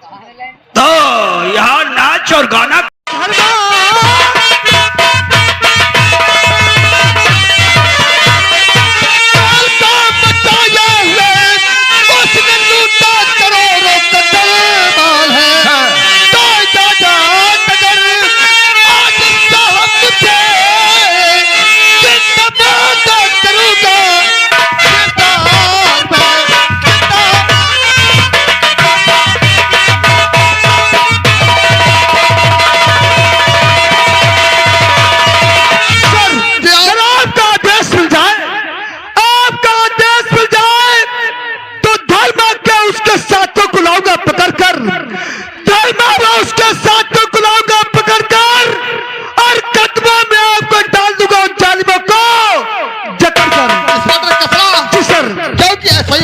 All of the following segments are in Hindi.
तो यहाँ नाच और गाना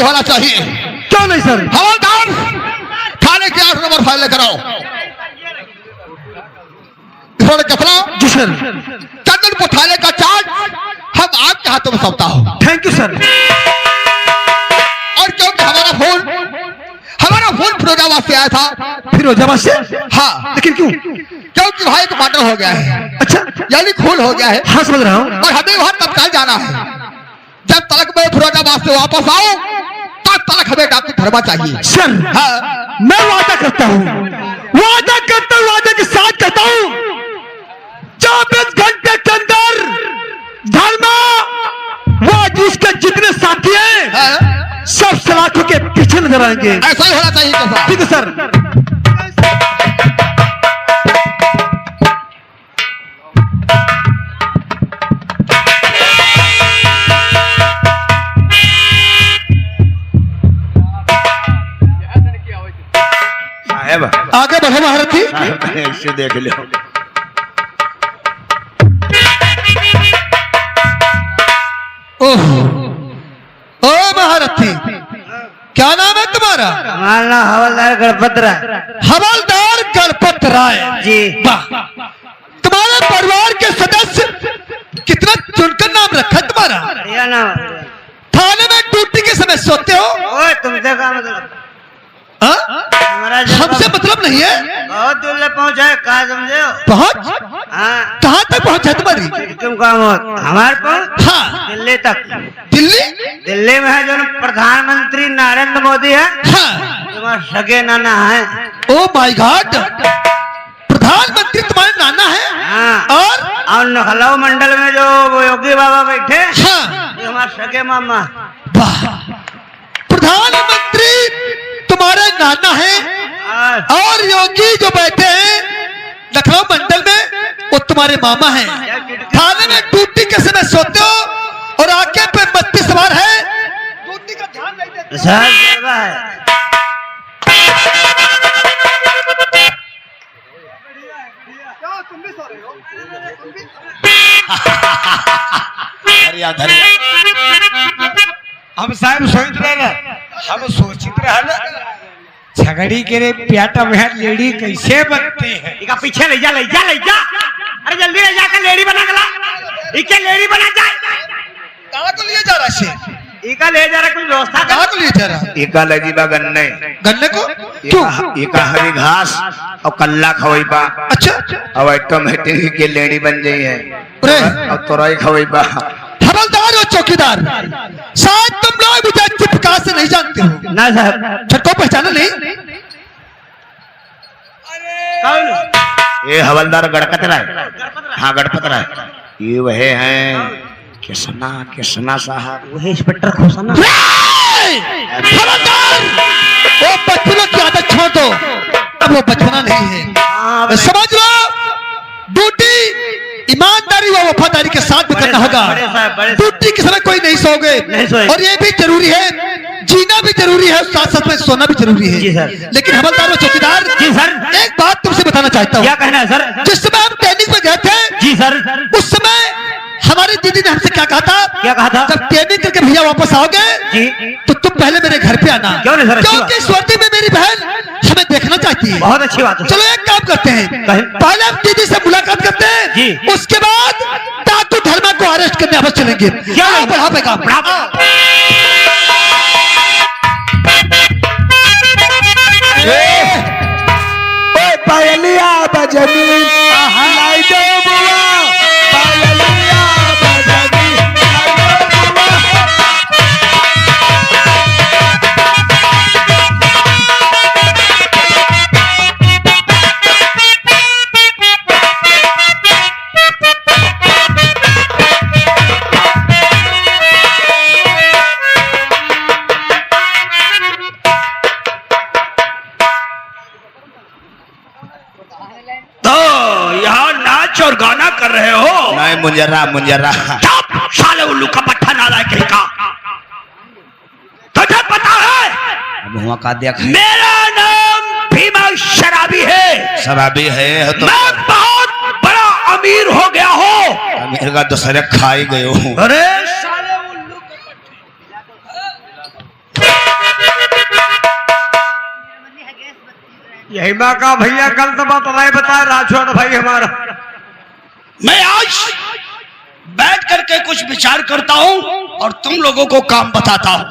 होना चाहिए। क्यों नहीं सर? हवलदार थाने के 8 नंबर फाइल लेकर आओ। जी सर। चंदनपुर थाने का चार्ज हम आपके हाथों में सौंपता हूं। Thank you sir. और क्योंकि हमारा फोन फिरोजाबाद से आया था। फिरोजाबाद से? हाँ। लेकिन क्यों? क्योंकि वहाँ एक मर्डर हो गया है। अच्छा, यानी खून हो गया है। हाँ समझ रहा हूँ। और हमें वहाँ तत्काल जाना है। जब तक मैं फिरोजाबाद से वापस आऊं तब तक हमें डॉक्टर धर्मा चाहिए। सर हाँ। मैं वादा करता हूँ, वादे के साथ कहता हूँ 24 घंटे के अंदर धर्मा वो उसके जितने साथी हैं हाँ। सब सलाखों के पीछे नजर आएंगे। ऐसा ही होना चाहिए कैसा? ठीक है सर। आगे बढ़ो महारथी। ऐसे देख लो। ओह, ओ महारथी, क्या नाम है तुम्हारा? हमारा नाम हवलदार गणपत राय। हवलदार गणपत राय जी। वाह, तुम्हारे परिवार के सदस्य कितना चुनकर नाम रखा है तुम्हारा? बढ़िया नाम है। थाने में ड्यूटी के समय सोते हो? ओए तुमसे का मतलब? हमारा हमसे मतलब नहीं है। बहुत दूर ले पहुंचा है, कहा समझे हो? पहुंच? हाँ। कहाँ तक पहुंचा तुम्हारी? तुम काम हो हमारे पहुंच? हाँ। दिल्ली तक। दिल्ली? दिल्ली में है जो प्रधानमंत्री नरेंद्र मोदी है। हाँ। तुम्हारे सगे नाना है। ओ माय गॉड, प्रधानमंत्री तुम्हारे नाना है? हाँ। और लखनऊ मंडल में जो योगी बाबा बैठे, हाँ, ये हमारे सगे मामा। वाह, प्रधानमंत्री तुम्हारे नाना है और योगी जो बैठे हैं लखनऊ मंडल में वो तुम्हारे मामा हैं। थाने में ड्यूटी के समय सोते हो और आगे पे मस्ती सवार है, ड्यूटी का ध्यान नहीं देते। सर है। तुम भी सो रहे हो? धरिया धरिया। हम साहब सोच रहे ना, हम सोचित रहे झगड़ी के रे प्याटा में लेडी कैसे बनती है। इका पीछे ले जा। अरे जल्दी ले जाकर लेडी बना गला। इके लेडी बना जा। कहाँ को लिए जा रहा है? इका ले जा रहा कुछ व्यवस्था कर। कहाँ को लिए जा रहा? एका लगी बा गन्ने गन्ने को? क्यों? एका हरी घास और कल्ला खवई बा। अच्छा। अब ऑटोमेटिक के लेडी बन गई है। अरे अब तोराई खवई बा। हवलदार और चौकीदार, शायद तुम लोग मुझे अच्छी प्रकार से नहीं जानते हो। ना साहब। छठ को पहचाना नहीं? ये हवलदार गणपत राय। हाँ गणपत राय, ये वह हैं किसना साहब। वही इंस्पेक्टर खोसाना। हवलदार, वो बचपनों की आदत छोड़ दो, अब वो बचपना नहीं है। समझ लो, ड्यूटी ईमानदारी व वफादारी के साथ भी करना होगा। ड्यूटी के समय कोई नहीं सोओगे। और ये भी जरूरी है, जीना भी जरूरी है, साथ साथ में सोना भी जरूरी है। लेकिन हवलदार और चौकीदार जी सर, एक बात तुमसे बताना चाहता हूँ। क्या कहना है सर? जिस समय हम ट्रेनिंग में गए थे जी सर, उस समय हमारी दीदी ने हमसे क्या कहा था? क्या कहा था? जब ट्रेनिंग करके भैया वापस आओगे जी तो तुम पहले मेरे घर पे आना। क्यों नहीं सर? क्योंकि इस वर्दी में मेरी बहन हमें देखना चाहती है। बहुत अच्छी बात है। चलो एक काम करते हैं, पहले हम दीदी से मुलाकात करते हैं जी। उसके बाद ताकू धर्मा को अरेस्ट करने वापस चलेंगे। क्या बढ़ा पे काम। बजनी लाई दो बुआ पायलिया बजनी लाई दो बुआ। तो यहाँ नाच और गाना कर रहे हो? नहीं मुंजरा मुंजरा। चुप साले उल्लू का पट्टा नालायक कहीं का। तुझे पता है अब हुआ का देख मेरा नाम भीमा शराबी है। शराबी है तो मैं बहुत बड़ा अमीर हो गया हूँ। अमीर का दूसरे खाई गए हूँ। अरे साले उल्लू यही माँ का भैया कल तो बात नहीं बताया राजौड़ भाई हमारा। मैं आज बैठ करके कुछ विचार करता हूँ और तुम लोगों को काम बताता हूँ।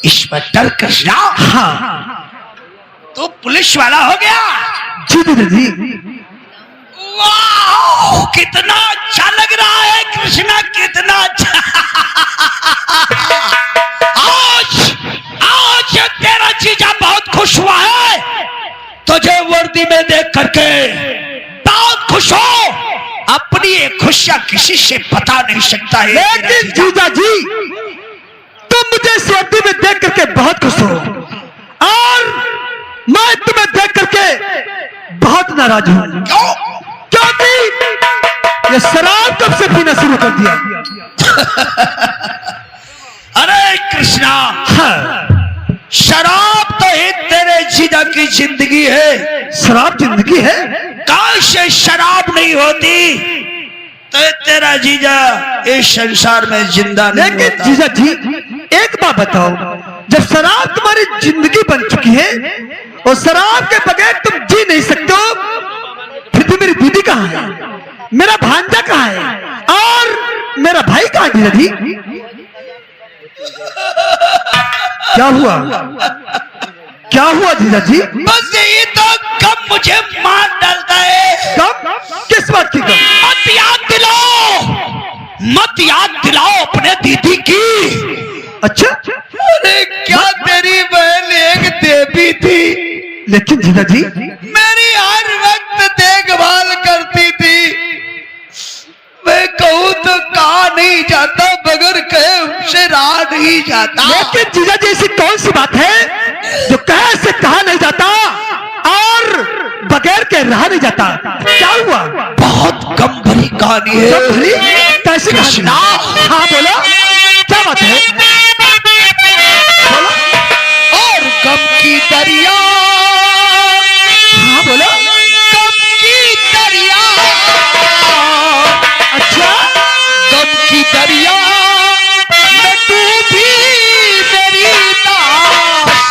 इंस्पेक्टर कृष्णा? हाँ तो पुलिस वाला हो गया? जी दीदी जी। वाह कितना अच्छा लग रहा है कृष्णा, कितना अच्छा। आज आज तेरा जीजा बहुत खुश हुआ है तुझे वर्दी में देख करके। बहुत खुश हो। अपनी ये खुशियां किसी से बता नहीं सकता है। लेकिन जीजा जी तुम मुझे इस वर्दी में देख करके बहुत खुश हो और मैं तुम्हें देख करके बहुत नाराज हूं। क्यों? क्योंकि ये शराब कब से पीना शुरू कर दिया। अरे कृष्णा, हाँ, शराब तो ही तेरे जीजा की जिंदगी है। शराब जिंदगी है। काश ये शराब नहीं होती तो तेरा जीजा इस संसार में जिंदा नहीं लेकिन होता। जीजा जी एक बात बताओ, जब शराब तुम्हारी जिंदगी बन चुकी है और शराब के बगैर तुम जी नहीं सकते हो, फिर भी मेरी दीदी कहाँ है, मेरा भांजा कहाँ है और मेरा भाई कहाँ है? जीजा जी क्या हुआ, क्या हुआ जीजा जी? बस यही तो कब मुझे मार डालता है। कब? किस बात की कब? मत याद दिलाओ, मत याद दिलाओ अपने दीदी की। अच्छा, अरे क्या तेरी बहन एक देवी थी, लेकिन जीजा जी मेरी हर वक्त देखभाल करती थी। मैं कहूँ तो कहा नहीं जाता, बगैर कहे उनसे रहा नहीं जाता। लेकिन जीजा जी ऐसी कौन सी बात है जो कहे से कहा नहीं जाता और बगैर के रहा नहीं जाता? क्या हुआ? बहुत गम भरी कहानी है। कैसी कृष्णा? हाँ बोलो, क्या बात है? बोलो। और गम की दरिया, हाँ बोलो। गम की दरिया, अच्छा, गम की दरिया में डूबी मेरी लाश।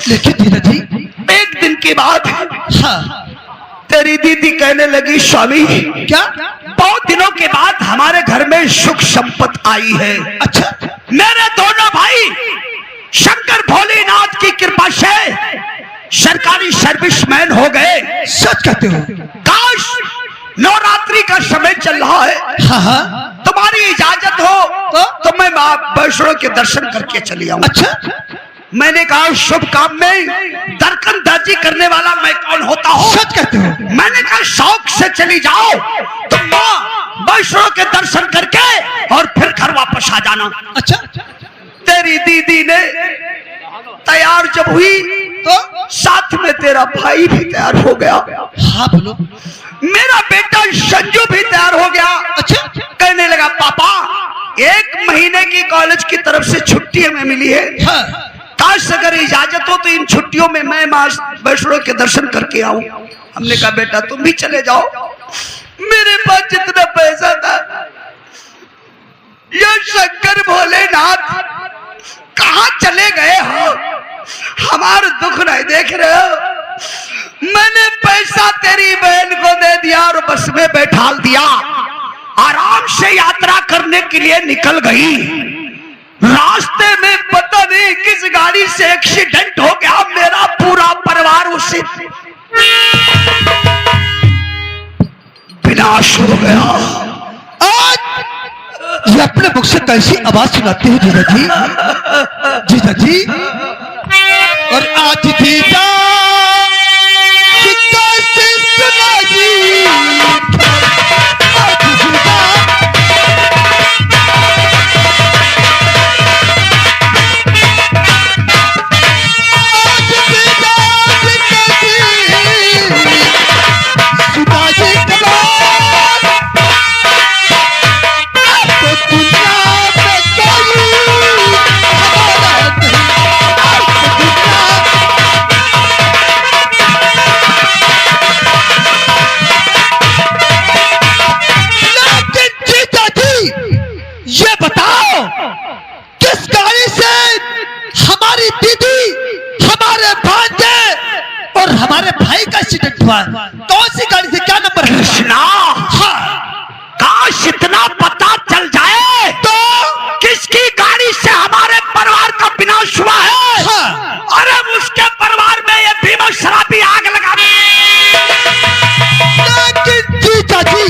लेकिन जीजा जी, एक दिन के बाद हाँ, तेरी दीदी कहने लगी, स्वामी क्या? बहुत दिनों के बाद हमारे घर में सुख संपत्ति आई है। अच्छा, मेरे दोनों भाई शंकर भोलेनाथ की कृपा से सरकारी सर्विसमैन हो गए। सच कहते हो? काश नवरात्रि का समय चल रहा है, हाँ हाँ, तुम्हारी इजाजत हो तो मैं मां वैष्णो के दर्शन करके चली आऊं। अच्छा, मैंने कहा शुभ काम में दरकंदाजी करने वाला मैं कौन होता हूँ। सच कहते हो? मैंने कहा शौक से चली जाओ, तुम मां वैष्णो के दर्शन करके और फिर घर वापस आ जाना। अच्छा, तेरी दीदी ने तैयार जब हुई तो साथ में तेरा भाई भी तैयार हो गया। हाँ बोलो। मेरा बेटा संजू भी तैयार हो गया। अच्छा, कहने लगा, पापा 1 महीने की कॉलेज की तरफ से छुट्टी हमें मिली है, हाँ, काश अगर इजाजत हो तो इन छुट्टियों में मैं मां वैष्णो के दर्शन करके आऊं। हमने कहा बेटा तुम भी चले जाओ। मेरे पास जितना पैसा था, ये शंकर भोलेनाथ कहां चले गए हो? हमारा दुख नहीं देख रहे हो? मैंने पैसा तेरी बहन को दे दिया और बस में बैठाल दिया, आराम से यात्रा करने के लिए निकल गई। रास्ते में पता नहीं किस गाड़ी से एक्सीडेंट हो गया, मेरा पूरा परिवार उसी विनाश हो गया। आज ये अपने मुख से कैसी आवाज सुनाती है जीजा जी? जीजा जी, और आज जीजा कैसे सुना जी? आज जीजा हमारे भाई का एक्सीडेंट हुआ, कौन सी गाड़ी से, क्या नंबर है? कृष्णा, काश इतना पता चल जाए तो किसकी गाड़ी से हमारे परिवार का विनाश हुआ है। हाँ। अरे उसके परिवार में ये भीमा शराबी आग लगा दे। लेकिन जीजा जी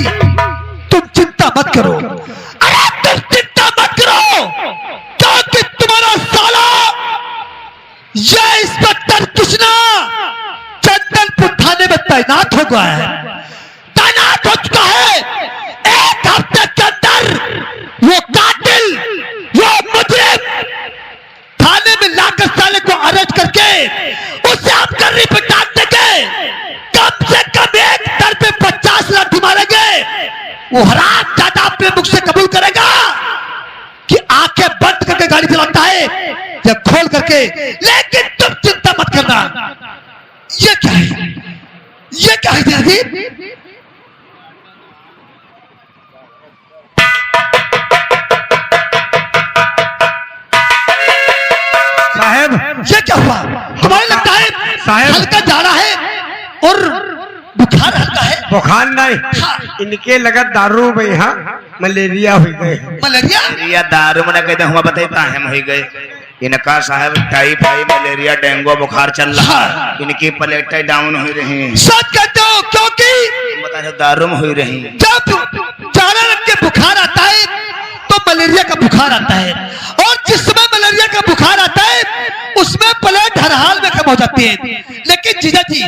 तुम चिंता मत करो। अरे तुम चिंता मत करो, क्योंकि तुम्हारा साला ये इंस्पेक्टर कृष्णा चंदनपुर थाने में तैनात हो गया है, तैनात हो चुका है। 1 हफ्ते के अंदर वो कातिल, वो मुजरिम थाने में लाकर साले को अरेस्ट करके उसे हम गर्री पे डाल देंगे। कम से कम एक दर पे 50 लाठी मारेंगे। वो हराम ज्यादा अपने मुख से कबूल करेगा कि आंखें बंद करके गाड़ी चलाता है या खोल करके। लेकिन तुम चिंता मत करना। ये क्या है? ये क्या है जी? साहब, ये क्या हुआ? तुम्हारे लगता है साहब। हल्का जाना है और बुखार हल्का है। बुखार नहीं, इनके लगा दारू में यहाँ मलेरिया हो गए। मलेरिया? मलेरिया दारू में कहते हुआ बताइए हम हो गए। इनका साहब टाइफाइड, मलेरिया, डेंगू बुखार चल रहा है। इनकी प्लेटें डाउन हो रही हैं। सच कहते हो, क्योंकि बता दारू में हो रही। जब चारा रंग के बुखार आता है तो मलेरिया का बुखार आता है, और जिस समय मलेरिया का बुखार आता है उसमें प्लेट हर हाल में कम हो जाती है। लेकिन जीजा जी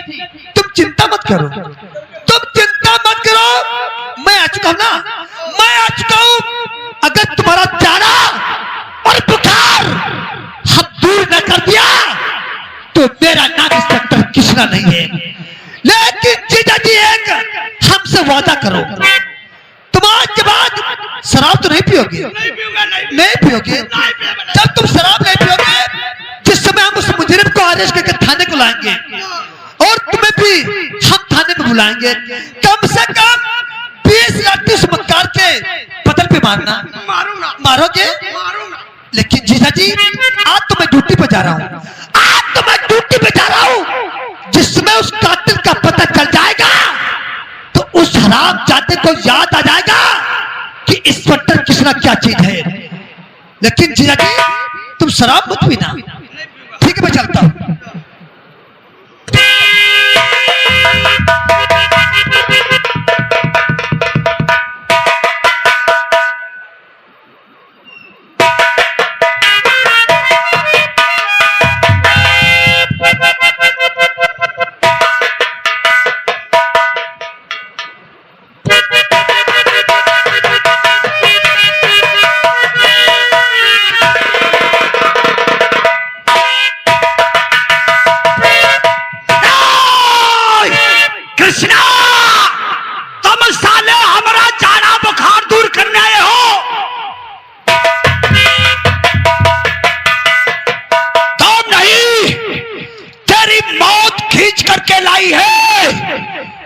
तुम चिंता मत करो, तुम चिंता मत करो। मैं आ चुका हूं ना, मैं आ चुका हूं। अगर तुम्हारा चारा और बुखार हम दूर न कर दिया तो मेरा नाम इंस्पेक्टर कृष्णा नहीं है। लेकिन जीजा जी एक हमसे वादा करो, तुम आज के बाद शराब तो नहीं पियोगे? नहीं पियोगे? जब तुम शराब नहीं पियोगे, जिस समय हम उस मुजरिम को अरेस्ट करके थाने को लाएंगे और तुम्हें भी हम थाने में बुलाएंगे, कम से कम 20 लाठी उस मक्कार के बदल पे मारना। मारोगे? लेकिन जीजा जी आज तो मैं ड्यूटी पर जा रहा हूँ। आज तो मैं ड्यूटी पे जा रहा हूं, जिसमें उस कातिल का पता चल जाएगा तो उस हराम जाते को याद आ जाएगा कि इंस्पेक्टर किसना क्या चीज है। लेकिन जीजा जी तुम शराब मत पीना। ठीक है मैं चलता हूं। कृष्णा, तुम साले हमारा जाना बुखार दूर करने आए हो। तुम नहीं, तेरी मौत खींच करके लाई है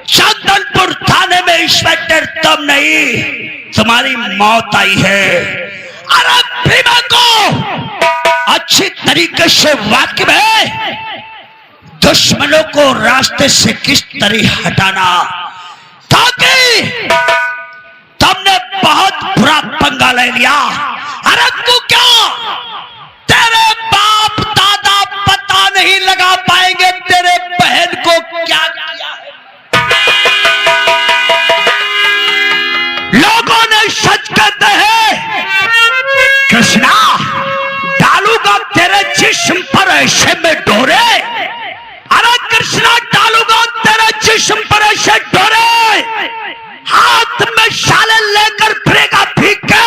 चंदनपुर थाने में इंस्पेक्टर, तुम नहीं, तुम्हारी मौत आई है। अरे भीमा को अच्छी तरीके से वाकिफ है दुश्मनों को रास्ते से किस तरह हटाना, ताकि तुमने बहुत बुरा पंगा ले लिया। अरे तू क्या, तेरे बाप दादा पता नहीं लगा पाएंगे तेरे बहन को क्या किया है। लोगों ने सच कहते हैं कृष्णा, डालूगा तेरे जिस्म पर ऐसे में डोरे। अरे कृष्णा, डालूगा तेरे जिस्म पर ऐसे डोरे, हाथ में शाले लेकर फिरेगा भीग के।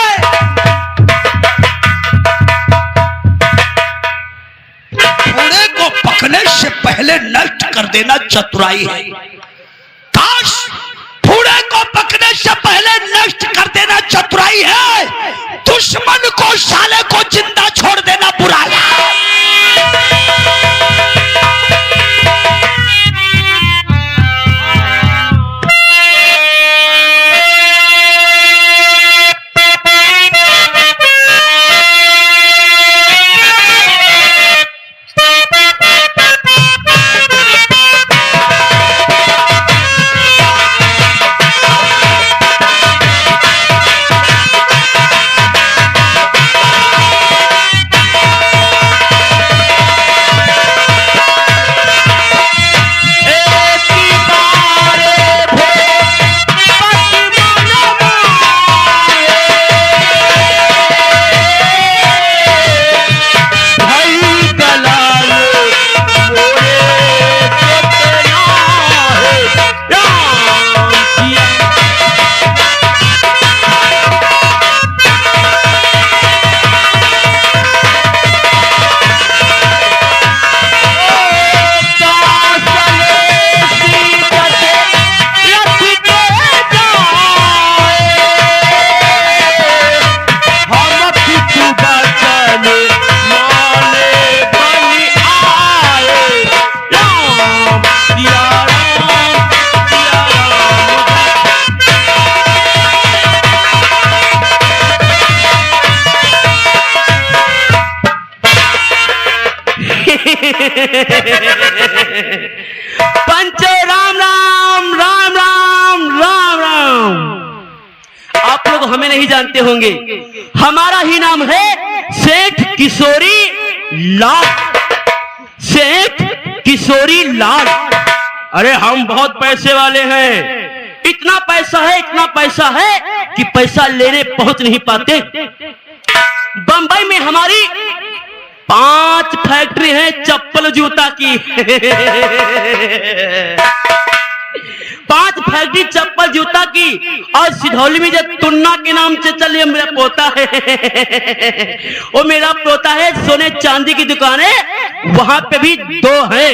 घोड़े को पकड़ने से पहले नष्ट कर देना चतुराई है। काश घोड़े को पकड़ने से पहले नष्ट कर देना चतुराई है, दुश्मन को साले को जिंदा छोड़ देना बुराई है। पंचो राम राम राम राम राम राम। आप लोग हमें नहीं जानते होंगे, हमारा ही नाम है सेठ किशोरी लाल। सेठ किशोरी लाल। अरे हम बहुत पैसे वाले हैं, इतना पैसा है कि पैसा लेने पहुंच नहीं पाते। बंबई में हमारी 5 फैक्ट्री है चप्पल जूता की। 5 फैक्ट्री चप्पल जूता की। और सिधौली में जब टुन्ना के नाम से चलिए मेरा पोता है, वो मेरा पोता है, सोने चांदी की दुकानें वहां पे भी 2 हैं।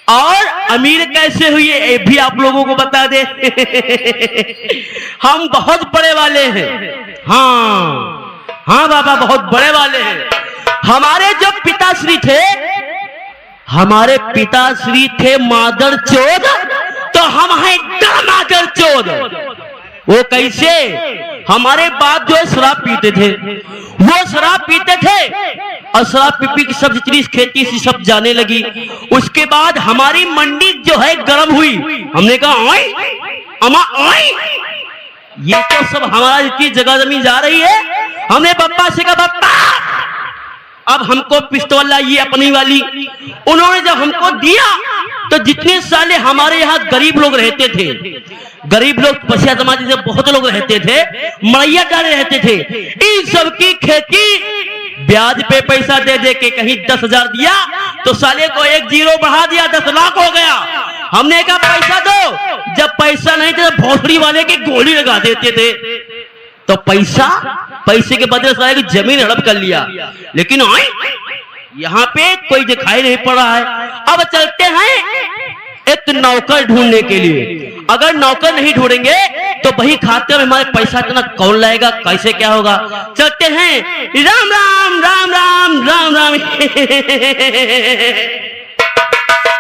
और अमीर कैसे हुई ये भी आप लोगों को बता दे। हम बहुत बड़े वाले हैं। हाँ बाबा, बहुत बड़े वाले हैं। हमारे जो पिताश्री थे मादर चोद, तो हम हैं मादर चोद। वो कैसे? हमारे बाप जो शराब पीते थे, वो शराब पीते थे और शराब पीपी की सब जितनी खेती थी सब जाने लगी। उसके बाद हमारी मंडी जो है गर्म हुई। हमने कहा ओए अमा ओए, ये तो सब हमारा जितनी जगह जमीन जा रही है। हमने पप्पा से कहा पप्पा अब हमको पिस्तौल लाइए अपनी वाली। उन्होंने जब हमको दिया तो जितने साले हमारे यहाँ गरीब लोग रहते थे, गरीब लोग पछिया समाज से बहुत लोग रहते थे, मड़ैया डाले रहते थे, इन सब की खेती ब्याज पे पैसा दे दे के कहीं 10,000 दिया तो साले को एक जीरो बढ़ा दिया, 10 लाख हो गया। हमने कहा पैसा दो, जब पैसा नहीं था तो भोसड़ी वाले की गोली लगा देते थे। तो पैसे के बदले साले की जमीन हड़प कर लिया। लेकिन यहाँ पे कोई दिखाई नहीं पड़ रहा है। अब चलते हैं एक नौकर ढूंढने के लिए। अगर नौकर नहीं ढूंढेंगे तो वही खाते में हमारे पैसा इतना कौन लाएगा, कैसे क्या होगा। चलते हैं। राम राम राम राम राम राम।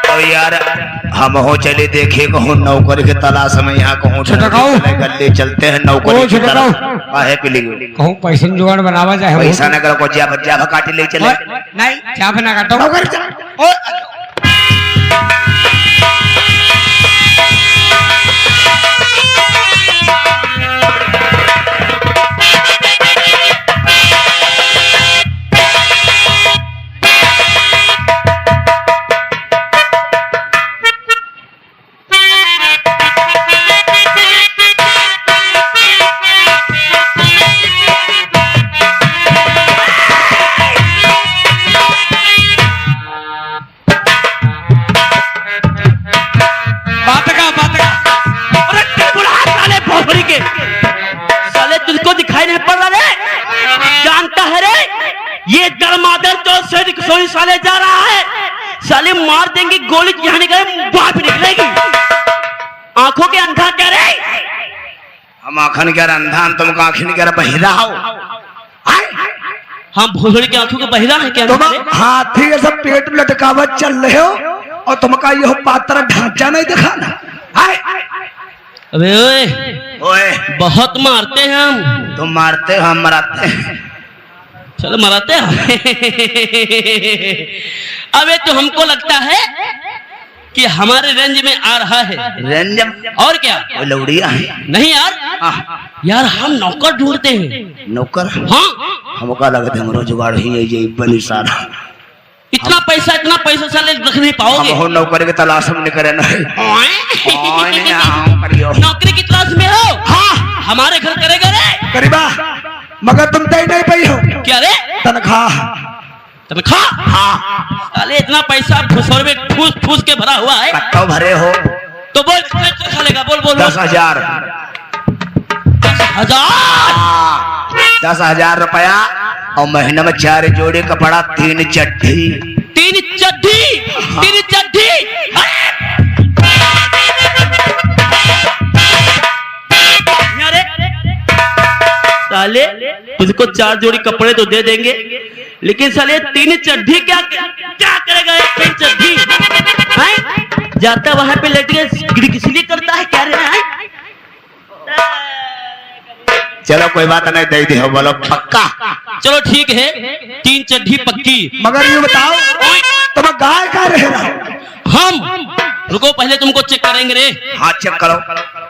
तो यार हम हो चले देखे कहूँ नौकर के तलाश में यहाँ कहूँ गले चलते हैं नौकर की तरफ। काहे के लिए कहूँ पैसा जुगाड़ बनावा जाए। पैसा न करो को जाभ काटी ले चले। नहीं जाभ ना काटो। साले जा रहा है, साले मार देंगे गोली, यहाँ निकले बाहर भी निकलेगी। आंखों के अंधा क्या रे? हम आंखन क्या अंधा, तुम आंखन क्या बहिरा हो? हम भोसड़ी के आंखों के बहिरा है क्या? तुम हाथी के सब पेट में लटकावत चल रहे हो और तुमका यह पात्र ढांचा नहीं दिखाना। अबे ओए बहुत मारते हैं हम। तुम मारते हो, हम मराते हैं। चलो मराते हैं। अबे तो हमको लगता है कि हमारे रेंज में आ रहा है। रेंज और क्या? लौड़िया है? नहीं यार, यार हम नौकर ढूंढते हैं। नौकर? हाँ हमको लगता है हमारा जुगाड़ ही है ये बनी सारा। इतना पैसा साले रख नहीं पाओगे। हम नौकर के तलाश में निकले नौकरी की तलाश में हो? हाँ हमारे घर करेगा रे गरीबा, मगर तुम तय नहीं पाई हो। क्या रे? तनख्वाह। हाँ साले इतना पैसा भुसौर में ठूस ठूस के भरा हुआ है। कट्टो भरे हो तो बोल कितना तनख्वाह लेगा? बोल बोल। 10,000। 10,000 रुपया और महीने में 4 जोड़ी कपड़ा, 3 चड्ढी। 3 चड्ढी? 3 चड्ढी? साले तुझको 4 जोड़ी कपड़े तो दे देंगे, लेकिन साले 3 चड्ढी क्या करेगा? 3 चड्ढी जाता वहां पे लेट गए इसलिए करता है क्या रे? चलो कोई बात नहीं, दे दे हो बोलो पक्का। चलो ठीक है, 3 चड्ढी पक्की। मगर ये बताओ तुम गाय का रह रहा हो? हम रुको पहले तुमको चेक करेंगे रे। हाँ चेक करो।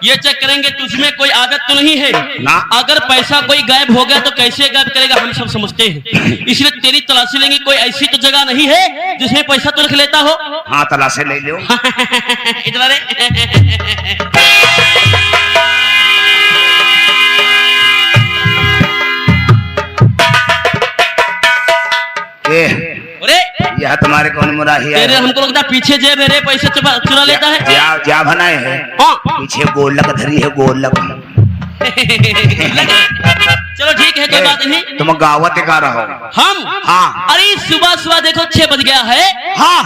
ये चेक करेंगे तुझमें कोई आदत तो नहीं है ना। अगर पैसा कोई गायब हो गया तो कैसे गायब करेगा हम सब समझते हैं, इसलिए तेरी तलाशी लेंगे। कोई ऐसी तो जगह नहीं है जिसमें पैसा तो रख लेता हो? हाँ तलाशी ले लो। इधर रे। यह तुम्हारे कौन मुराही है? तेरे हमको लगता है पीछे जेब है रे, पैसे चुरा लेता है। क्या बनाए है? हाँ पीछे गोलक धरी है, गोलक। चलो ठीक है, कोई बात नहीं। तुम गावत का रहो। हम? हाँ। अरे सुबह देखो 6 बज गया है। हाँ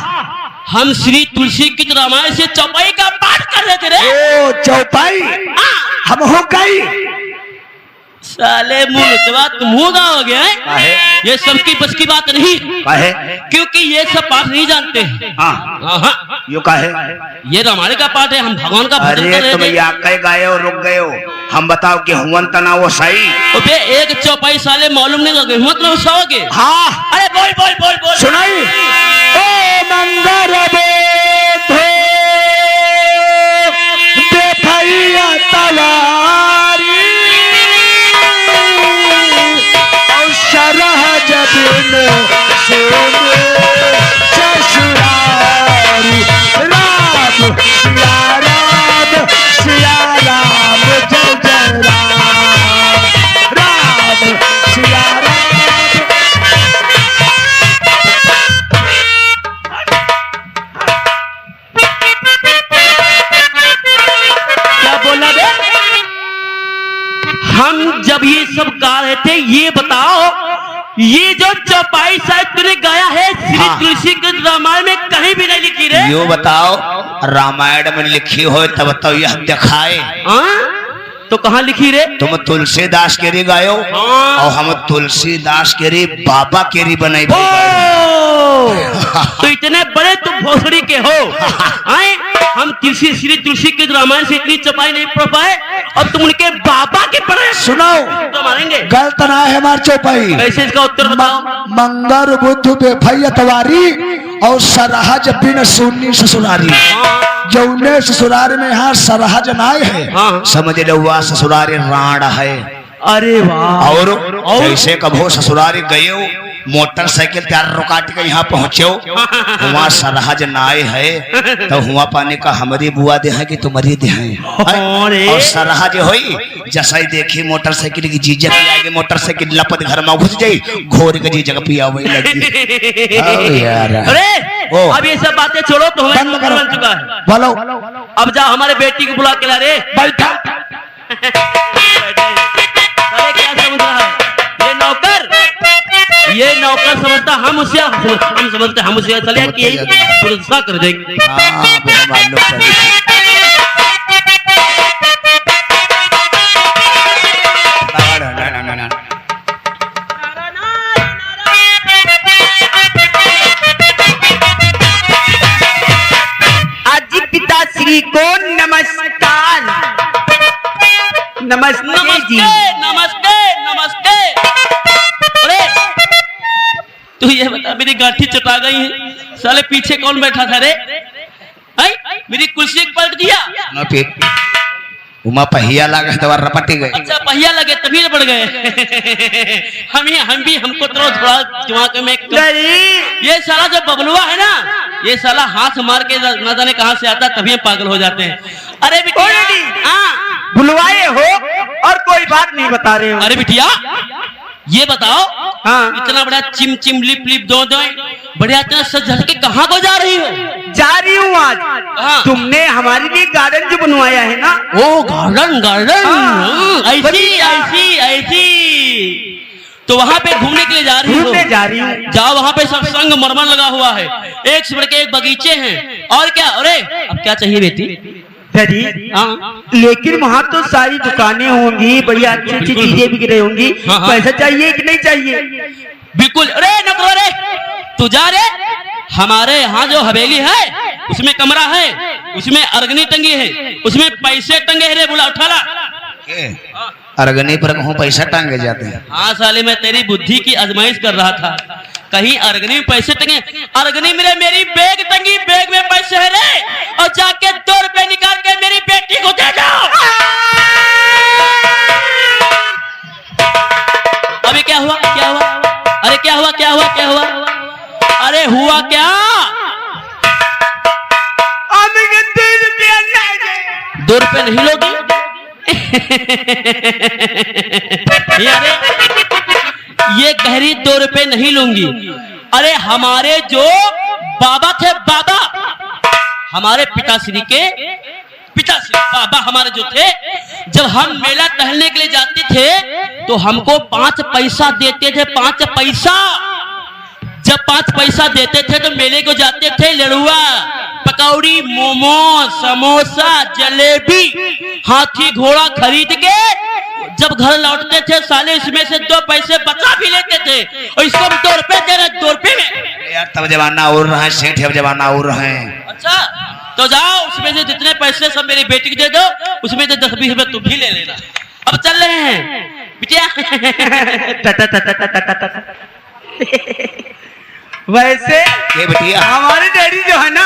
हम श्री तुलसी की रामायण से चौपाई का पाठ कर रहे थे रे। ओ चौपाई? हम हो गई साले मुँह तुम गाओगे? ये सबकी बस की बात नहीं, क्योंकि ये सब पाठ नहीं जानते। हाँ यो का है? ये रामायण का पाठ है, हम भगवान का भजन कर रहे थे। तुम या कह गए हो, रुक गए हो। हम बताओ कि हुवन तना वो सही? एक चौपाई साले मालूम नहीं लगे, मतलब सौगे। हाँ अरे बोल बोल बोल बोल सुनाई ओ मंगर बोधो बेफैया तवारी और शरह जबिन सोने ससुरारी राम सिया राम जय जय राम सिया राम। क्या बोला बे? हम जब ये सब गा रहे थे, ये बताओ ये जो चौपाई शायद तूने गाया है श्री हाँ। तुलसी के रामायण में कहीं भी नहीं लिखी रे। यो बताओ रामायण में लिखी हो तब तो यह दिखाए हाँ? तो कहाँ लिखी रे? तुम तुलसीदास के री गायो हाँ। और हम तुलसीदास के री बाबा के री बनाई तो इतने बड़े तुम भोसड़ी के हो आए? हम तुलसी श्री तुलसी के रामायण से इतनी चपाई नहीं पढ़ पाए और तुम उनके बाबा के पढ़े। सुनाओ तो मारेंगे गलत ना है हमार चौपाई। कैसे इसका उत्तर बताओ। मंगर बुद्ध बेफैया तवारी और सरहज बिन सुन्नी ससुरारी। जौने ससुरार में यहाँ सरहज नाय है हाँ। समझ लो वह ससुरारी राण है। अरे वाह। और जैसे कभो ससुरारी गये मोटरसाइकिल त्यार रुकाट के यहाँ पहुंचे वहाँ सरहज नाय है तो हुआ पाने का हमारी बुआ दे है कि तुम्हारी दे है और सरहज होई जैसा ही देखी मोटरसाइकिल की जीजा आगे मोटरसाइकिल लपत घर में घुस जाई घोर के जीजा का पिया वही लगी। यार अरे ओ। अब ये सब बातें छोड़ो तो हमें बंद करो। बन चुका है। बोलो अब जा हमारे बेटी को बुला के ला रे। बैठा अरे क्या समझ रहा है ये नौकर समझता हम उसे हम समझते हम उसे चले कि पुरस्कार कर देंगे। हाँ वो मालूम पड़ी। ना, ना, ना, ना, ना। आजी पिताश्री को नमस्कार। नमस्ते जी। नमस्ते नमस्ते। अरे तू ये बता मेरी गांठी चटा गई है साले पीछे कौन बैठा था रे? आई मेरी कुर्सी पलट दिया। ना फिर उमा पहिया लागे तो रपटी गई। अच्छा पहिया लगे तभी बढ़ गए। हम भी हमको तो थोड़ा दिमाग में ये साला जो बबलुआ है ना ये साला हाथ मार के न जाने कहां से आता तभी हम पागल हो जाते हैं। अरे बिटिया हाँ बुलवाए हो और कोई बात नहीं बता रहे हो। अरे बिटिया ये बताओ हाँ। इतना बड़ा चिम चिम लिप लिप दो बढ़िया इतना सज धज के कहाँ को जा रही हो? जा रही हूँ आज। हाँ। तुमने हमारे लिए गार्डन जो बनवाया है ना। ओ गार्डन गार्डन हाँ। ऐसी बढ़िया। ऐसी ऐसी तो वहाँ पे घूमने के लिए जा रही हो? घूमने जा रही हूँ। जाओ वहाँ पे सब संग मरमर लगा हुआ है एक से बढ़ के एक बगीचे हैं और क्या। अरे अब क्या चाहिए बेटी? डैडी हाँ लेकिन वहाँ तो सारी दुकानें होंगी बढ़िया अच्छी अच्छी चीजें बिक रही होंगी। हाँ, हाँ। पैसा चाहिए कि नहीं चाहिए? बिल्कुल। अरे नको रे तू जा रे। हमारे यहाँ जो हवेली है उसमें कमरा है उसमें अर्गनी टंगी है उसमें पैसे टंगे हैं रे। बोला उठा ला। अरगनी पर कहूँ पैसा टांगे जाते हैं। हाँ साले मैं तेरी बुद्धि की आजमाइश कर रहा था कहीं अर्गनी में पैसे टंगे। अर्गनी मेरे मेरी बैग टंगी बैग में पैसे है रे और जाके 2 रुपए निकाल के मेरी बेटी को दे जाओ। अभी क्या हुआ क्या हुआ? अरे क्या हुआ क्या हुआ क्या हुआ? अरे हुआ क्या? 2 रुपए नहीं लोगी? अरे ये कह रही 2 रुपए नहीं लूंगी। अरे हमारे जो बाबा थे बाबा हमारे पिताश्री के पिताश्री बाबा हमारे जो थे जब हम मेला टहलने के लिए जाते थे तो हमको 5 पैसा देते थे। 5 पैसा जब 5 पैसा देते थे तो मेले को जाते थे लड़ुआ पकौड़ी मोमो समोसा जलेबी हाथी घोड़ा खरीद के जब घर लौटते थे साले इसमें से 2 पैसे बचा भी लेते थे और इसको 2 रुपए दे रहे 2 रुपए में। यार तब जमाना और रहा है सेठ अब जमाना और रहे हैं। अच्छा तो जाओ उसमें से जितने पैसे सब मेरी बेटी को दे दो उसमें से 10-20 रुपए तुम भी ले लेना। अब चल रहे हैं बिटिया। वैसे ये बिटिया हमारे डैडी जो है ना